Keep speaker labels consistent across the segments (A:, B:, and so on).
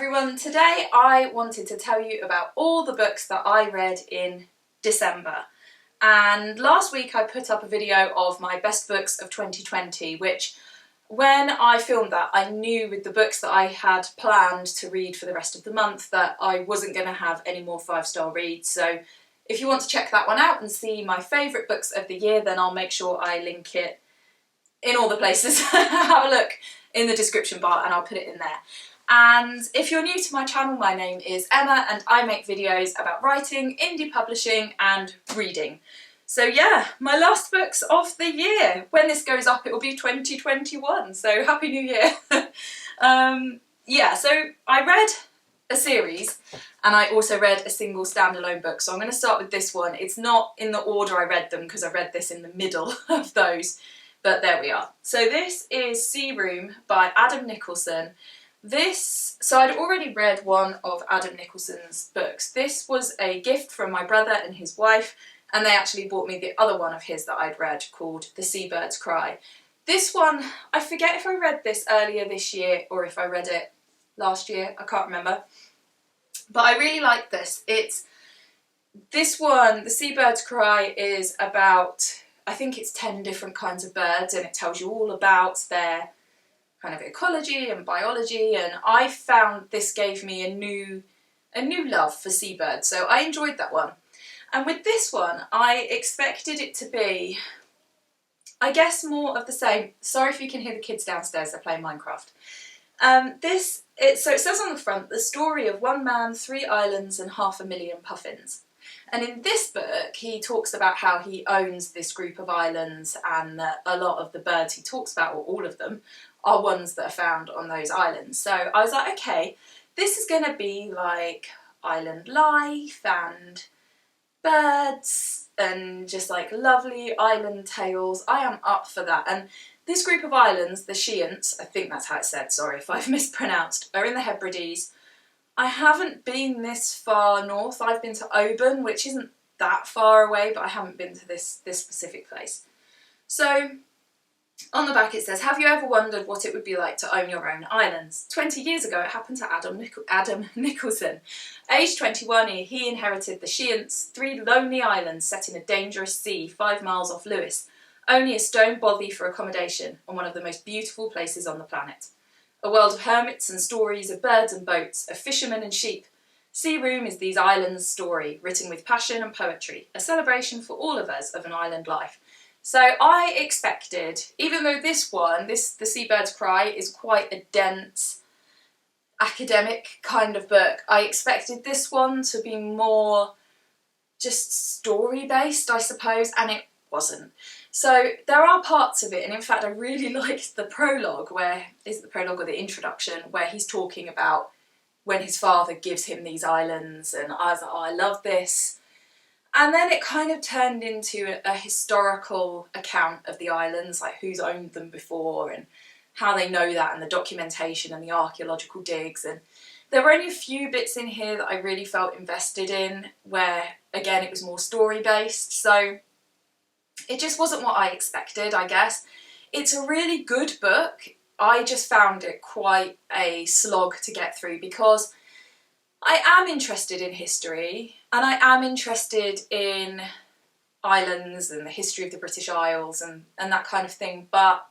A: everyone, today I wanted to tell you about all the books that I read in December. And last week I put up a video of my best books of 2020, which when I filmed that I knew with the books that I had planned to read for the rest of the month that I wasn't going to have any more 5-star reads. So if you want to check that one out and see my favourite books of the year, then I'll make sure I link it in all the places. Have a look in the description bar and I'll put it in there. And if you're new to my channel, my name is Emma and I make videos about writing, indie publishing and reading. So yeah, my last books of the year. When this goes up it will be 2021, so Happy New Year. Yeah, so I read a series and I also read a single standalone book. So I'm going to start with this one. It's not in the order I read them because I read this in the middle of those, but there we are. So this is Sea Room by Adam Nicolson. So I'd already read one of Adam Nicholson's books. This was a gift from my brother and his wife, and they actually bought me the other one of his that I'd read called The Seabird's Cry. This one, I forget if I read this earlier this year or if I read it last year, I can't remember. But I really like this. This one, The Seabird's Cry, is about, I think it's 10 different kinds of birds, and it tells you all about their kind of ecology and biology, and I found this gave me a new love for seabirds, so I enjoyed that one. And with this one, I expected it to be, I guess, more of the same. Sorry if you can hear the kids downstairs, they're playing Minecraft. So it says on the front, the story of one man, 3 islands and 500,000 puffins. And in this book, he talks about how he owns this group of islands and that a lot of the birds he talks about, or all of them, are ones that are found on those islands. So I was like, okay, this is going to be like island life and birds and just like lovely island tales. I am up for that. And this group of islands, the Shiants, I think that's how it's said, sorry if I've mispronounced, are in the Hebrides. I haven't been this far north. I've been to Oban, which isn't that far away, but I haven't been to this specific place. So on the back it says, have you ever wondered what it would be like to own your own islands? 20 years ago it happened to Adam Nicolson. Aged 21, he inherited the Shiants, 3 lonely islands set in a dangerous sea 5 miles off Lewis. Only a stone bothy for accommodation, and one of the most beautiful places on the planet. A world of hermits and stories of birds and boats, of fishermen and sheep. Sea Room is these islands' story, written with passion and poetry, a celebration for all of us of an island life. So I expected, even though this one, The Seabird's Cry, is quite a dense, academic kind of book, I expected this one to be more just story-based, I suppose, and it wasn't. So there are parts of it, and in fact I really liked the prologue, is it the prologue or the introduction, where he's talking about when his father gives him these islands, and I was like, oh, I love this. And then it kind of turned into a historical account of the islands, like who's owned them before and how they know that, and the documentation and the archaeological digs. And there were only a few bits in here that I really felt invested in, where again it was more story-based, so it just wasn't what I expected, I guess. It's a really good book. I just found it quite a slog to get through because I am interested in history and I am interested in islands and the history of the British Isles and that kind of thing, but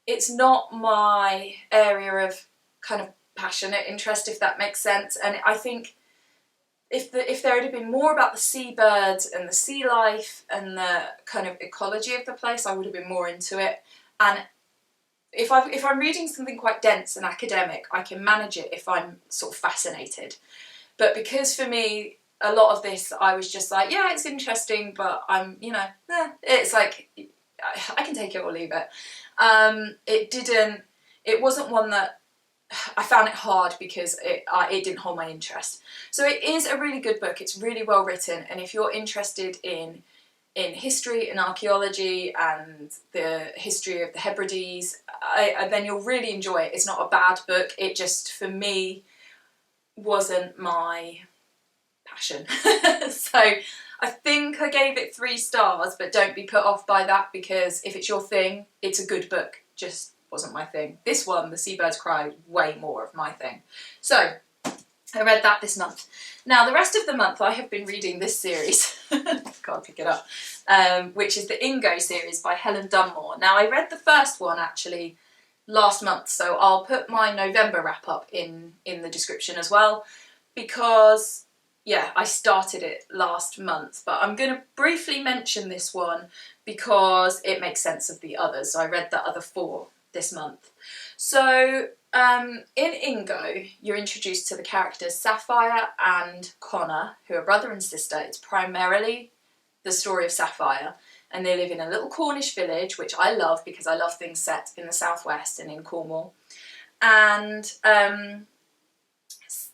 A: it's not my area of kind of passionate interest, if that makes sense. And I think if there had been more about the seabirds and the sea life and the kind of ecology of the place, I would have been more into it. And if I'm reading something quite dense and academic, I can manage it if I'm sort of fascinated. But because for me, a lot of this, I was just like, yeah, it's interesting, but I'm, it's like, I can take it or leave it. It wasn't one that, I found it hard because it didn't hold my interest. So it is a really good book. It's really well written, and if you're interested in history and archaeology and the history of the Hebrides, then you'll really enjoy it. It's not a bad book. It just, for me, wasn't my passion. So I think I gave it 3 stars, but don't be put off by that, because if it's your thing, it's a good book. Just wasn't my thing. This one, The Seabird's Cry, way more of my thing. So I read that this month. Now, the rest of the month I have been reading this series, can't pick it up, which is the Ingo series by Helen Dunmore. Now, I read the first one actually last month, so I'll put my November wrap up in the description as well, because, yeah, I started it last month, but I'm going to briefly mention this one because it makes sense of the others. So I read the other 4 this month. So in Ingo, you're introduced to the characters Sapphire and Connor, who are brother and sister. It's primarily the story of Sapphire, and they live in a little Cornish village, which I love because I love things set in the southwest and in Cornwall. And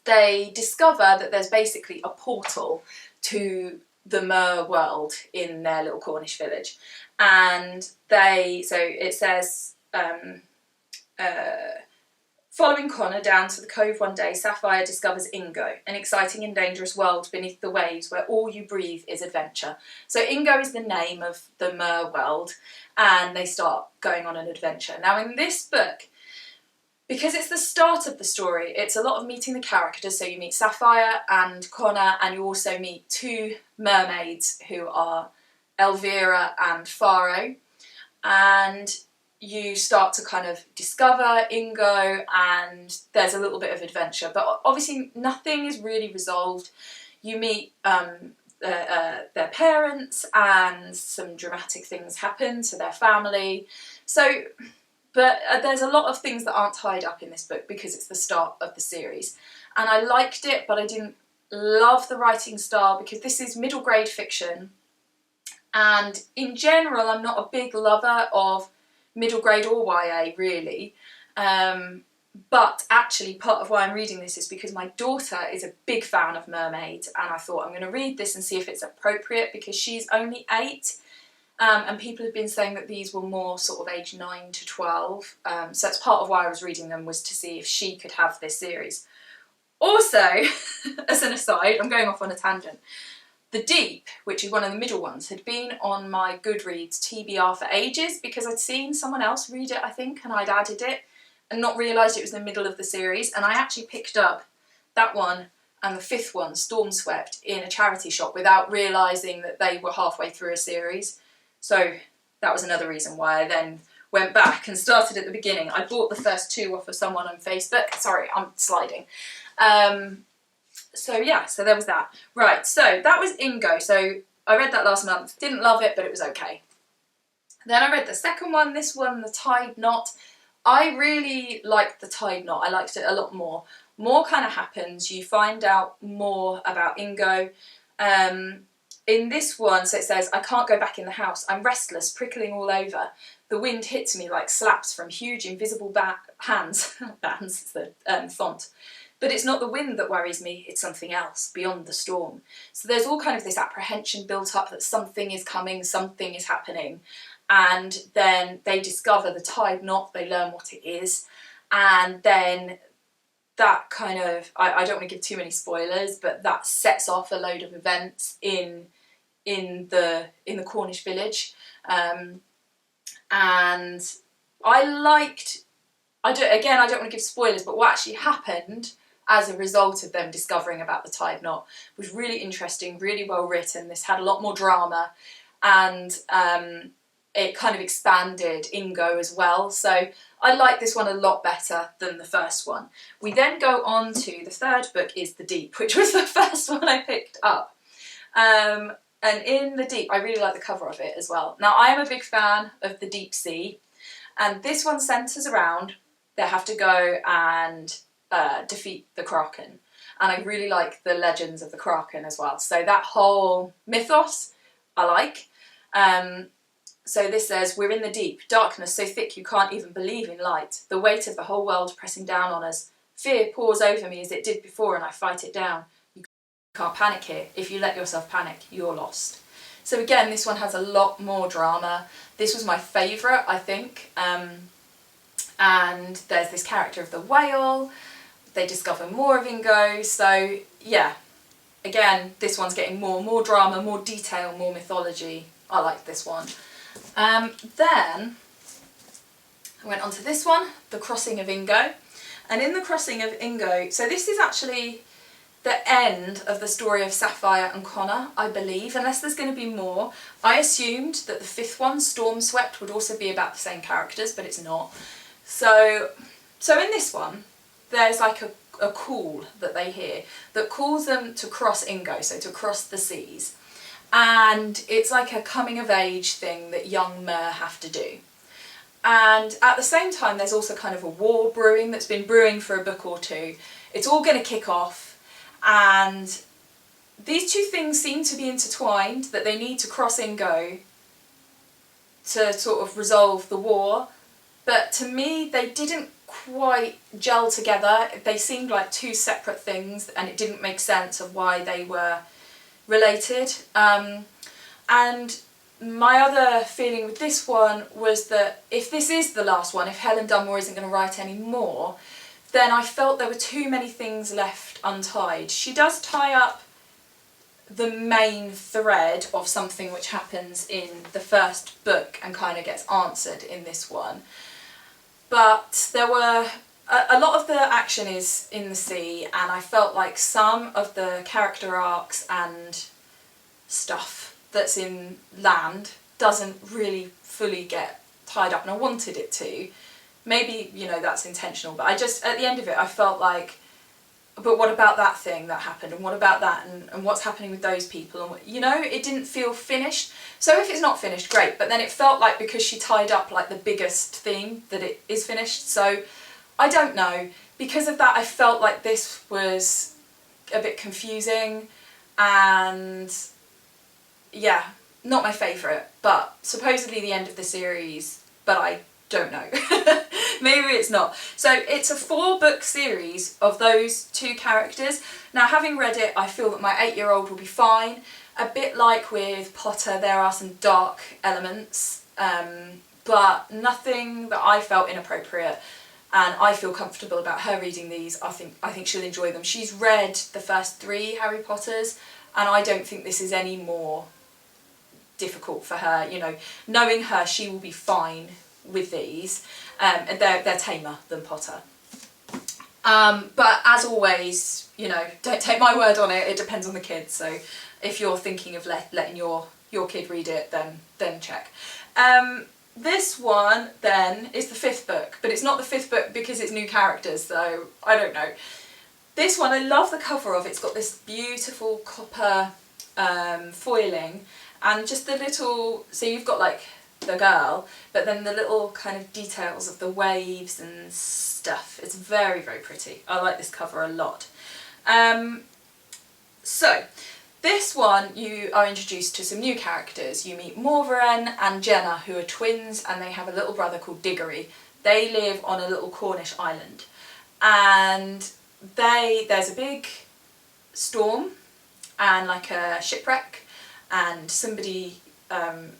A: they discover that there's basically a portal to the Mer world in their little Cornish village. And so it says, following Connor down to the cove one day, Sapphire discovers Ingo, an exciting and dangerous world beneath the waves where all you breathe is adventure. So Ingo is the name of the Mer world, and they start going on an adventure. Now in this book, because it's the start of the story, it's a lot of meeting the characters. So you meet Sapphire and Connor, and you also meet 2 mermaids who are Elvira and Faro. And you start to kind of discover Ingo, and there's a little bit of adventure. But obviously nothing is really resolved. You meet their parents, and some dramatic things happen to their family. So... But there's a lot of things that aren't tied up in this book because it's the start of the series. And I liked it, but I didn't love the writing style because this is middle grade fiction. And in general, I'm not a big lover of middle grade or YA, really. But actually, part of why I'm reading this is because my daughter is a big fan of Mermaid. And I thought I'm going to read this and see if it's appropriate because she's only 8. And people have been saying that these were more sort of age 9 to 12. So that's part of why I was reading them, was to see if she could have this series. Also, as an aside, I'm going off on a tangent. The Deep, which is one of the middle ones, had been on my Goodreads TBR for ages because I'd seen someone else read it, I think, and I'd added it and not realised it was in the middle of the series. And I actually picked up that one and the 5th one, Stormswept, in a charity shop without realising that they were halfway through a series. So that was another reason why I then went back and started at the beginning. I bought the first 2 off of someone on Facebook. Sorry, I'm sliding. So yeah, so there was that. Right, so that was Ingo. So I read that last month. Didn't love it, but it was okay. Then I read the second one, this one, The Tide Knot. I really liked The Tide Knot. I liked it a lot more. More kind of happens. You find out more about Ingo. In this one, so it says, I can't go back in the house. I'm restless, prickling all over. The wind hits me like slaps from huge invisible hands. Bands, it's the font. But it's not the wind that worries me, it's something else, beyond the storm. So there's all kind of this apprehension built up that something is coming, something is happening. And then they discover the tide knot, they learn what it is. And then that kind of, I don't want to give too many spoilers, but that sets off a load of events in the Cornish village, and I liked. I don't want to give spoilers, but what actually happened as a result of them discovering about the tide knot was really interesting, really well written. This had a lot more drama, and it kind of expanded Ingo as well. So I like this one a lot better than the first one. We then go on to the third book, is The Deep, which was the first one I picked up. And in The Deep, I really like the cover of it as well. Now, I am a big fan of the deep sea, and this one centres around they have to go and defeat the Kraken. And I really like the legends of the Kraken as well. So that whole mythos, I like. So this says, we're in the deep, darkness so thick you can't even believe in light, the weight of the whole world pressing down on us. Fear pours over me as it did before and I fight it down. You can't panic here. If you let yourself panic, you're lost. So again, this one has a lot more drama. This was my favourite, I think. And there's this character of the whale. They discover more of Ingo. So yeah, again, this one's getting more drama, more detail, more mythology. I like this one. Then I went on to this one, The Crossing of Ingo. And in The Crossing of Ingo, so this is actually the end of the story of Sapphire and Connor, I believe, unless there's going to be more. I assumed that the 5th one, Stormswept, would also be about the same characters, but it's not. So in this one, there's like a call that they hear that calls them to cross Ingo, so to cross the seas. And it's like a coming of age thing that young Mer have to do. And at the same time, there's also kind of a war brewing that's been brewing for a book or two. It's all going to kick off. And these two things seem to be intertwined, that they need to cross Ingo to sort of resolve the war. But to me, they didn't quite gel together. They seemed like two separate things, and it didn't make sense of why they were related. And my other feeling with this one was that if this is the last one, if Helen Dunmore isn't going to write any more, then I felt there were too many things left untied. She does tie up the main thread of something which happens in the first book and kind of gets answered in this one. But there were a lot of the action is in the sea, and I felt like some of the character arcs and stuff that's in land doesn't really fully get tied up, and I wanted it to. Maybe, you know, that's intentional, but I just, at the end of it, I felt like, but what about that thing that happened, and what about that, and what's happening with those people, and what, you know, it didn't feel finished. So if it's not finished, great, but then it felt like because she tied up like the biggest theme that it is finished. So I don't know, because of that I felt like this was a bit confusing, and yeah, not my favourite, but supposedly the end of the series, but I don't know. Maybe it's not. So it's a 4-book series of those two characters. Now, having read it, I feel that my 8-year-old will be fine. A bit like with Potter, there are some dark elements, but nothing that I felt inappropriate, and I feel comfortable about her reading these. I think she'll enjoy them. She's read the first 3 Harry Potters, and I don't think this is any more difficult for her. You know, knowing her, she will be fine with these. And they're tamer than Potter. But as always, you know, don't take my word on it. It depends on the kids. So if you're thinking of letting your kid read it, then check. This one then is the 5th book, but it's not the 5th book because it's new characters. So I don't know. This one, I love the cover of. It's got this beautiful copper foiling, and just the little. So you've got like the girl, but then the little kind of details of the waves and stuff. It's very, very pretty. I like this cover a lot. So this one, you are introduced to some new characters. You meet Morvaren and Jenna, who are twins, and they have a little brother called Diggory. They live on a little Cornish island, and there's a big storm and like a shipwreck, and somebody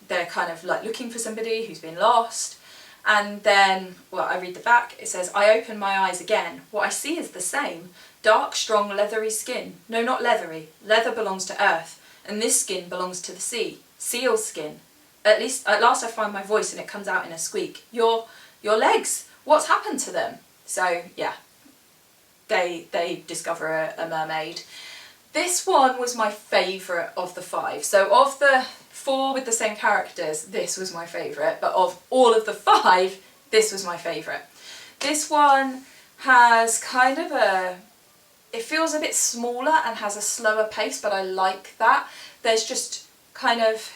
A: they're kind of like looking for somebody who's been lost. And then, well, I read the back. It says, I open my eyes again. What I see is the same. Dark, strong, leathery skin. No, not leathery. Leather belongs to earth, and this skin belongs to the sea. Seal skin. At last I find my voice, and it comes out in a squeak. Your legs. What's happened to them? So yeah, they discover a mermaid. This one was my favourite of the 5. So of the 4 with the same characters, this was my favourite, but of all of the 5, this was my favourite. This one has kind of it feels a bit smaller and has a slower pace, but I like that. There's just kind of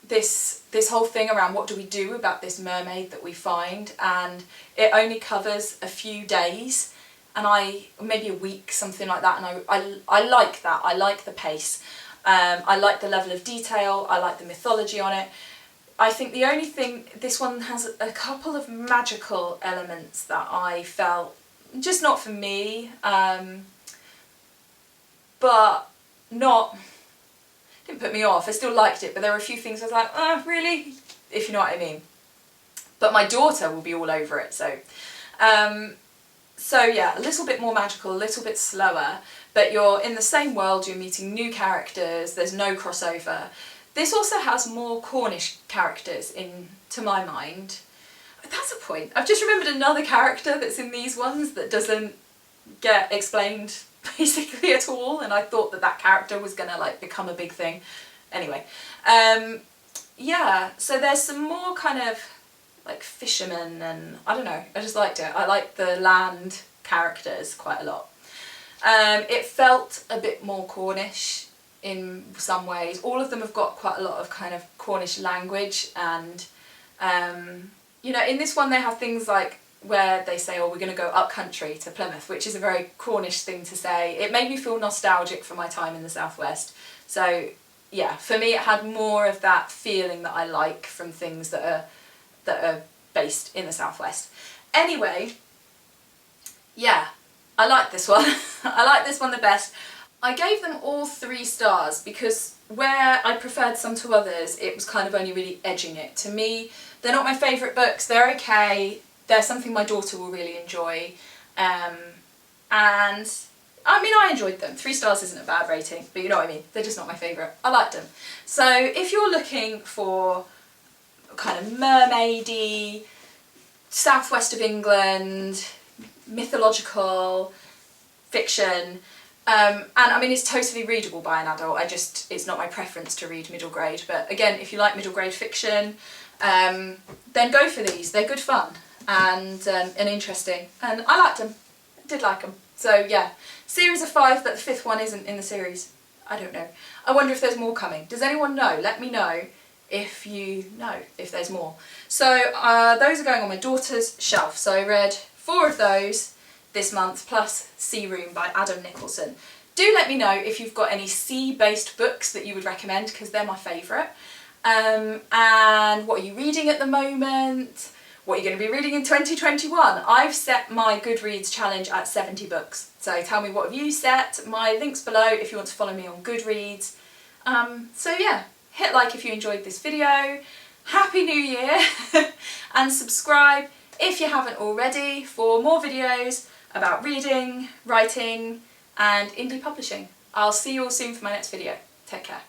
A: this whole thing around what do we do about this mermaid that we find, and it only covers a few days, and maybe a week, something like that, and I like that. I like the pace. I like the level of detail. I like the mythology on it. I think the only thing, this one has a couple of magical elements that I felt just not for me, but didn't put me off. I still liked it, but there were a few things I was like, oh, really? If you know what I mean. But my daughter will be all over it, so. So yeah, a little bit more magical, a little bit slower, but you're in the same world, you're meeting new characters, there's no crossover. This also has more Cornish characters to my mind. That's a point. I've just remembered another character that's in these ones that doesn't get explained basically at all, and I thought that that character was gonna like become a big thing. Anyway, yeah, so there's some more kind of like fishermen, and I don't know, I just liked it. I liked the land characters quite a lot. It felt a bit more Cornish in some ways. All of them have got quite a lot of kind of Cornish language, and you know, in this one they have things like where they say, oh, we're going to go up country to Plymouth, which is a very Cornish thing to say. It made me feel nostalgic for my time in the southwest. So yeah, for me it had more of that feeling that I like from things that are based in the southwest. Anyway, yeah, I like this one. I like this one the best. I gave them all 3 stars because where I preferred some to others, it was kind of only really edging it. To me, they're not my favourite books, they're okay, they're something my daughter will really enjoy, and I mean, I enjoyed them. 3 stars isn't a bad rating, but you know what I mean, they're just not my favourite. I liked them. So if you're looking for kind of mermaidy, southwest of England, mythological fiction, and I mean, it's totally readable by an adult. It's not my preference to read middle grade, but again, if you like middle grade fiction, then go for these. They're good fun and interesting, and I liked them. I did like them. So yeah, series of 5, but the 5th one isn't in the series. I don't know. I wonder if there's more coming. Does anyone know? Let me know if you know if there's more. So those are going on my daughter's shelf. So I read 4 of those this month, plus Sea Room by Adam Nicolson. Do let me know if you've got any sea-based books that you would recommend, because they're my favourite. And what are you reading at the moment? What are you going to be reading in 2021? I've set my Goodreads challenge at 70 books. So tell me, what have you set? My link's below if you want to follow me on Goodreads. So yeah, hit like if you enjoyed this video. Happy New Year! And subscribe if you haven't already for more videos about reading, writing and indie publishing. I'll see you all soon for my next video. Take care.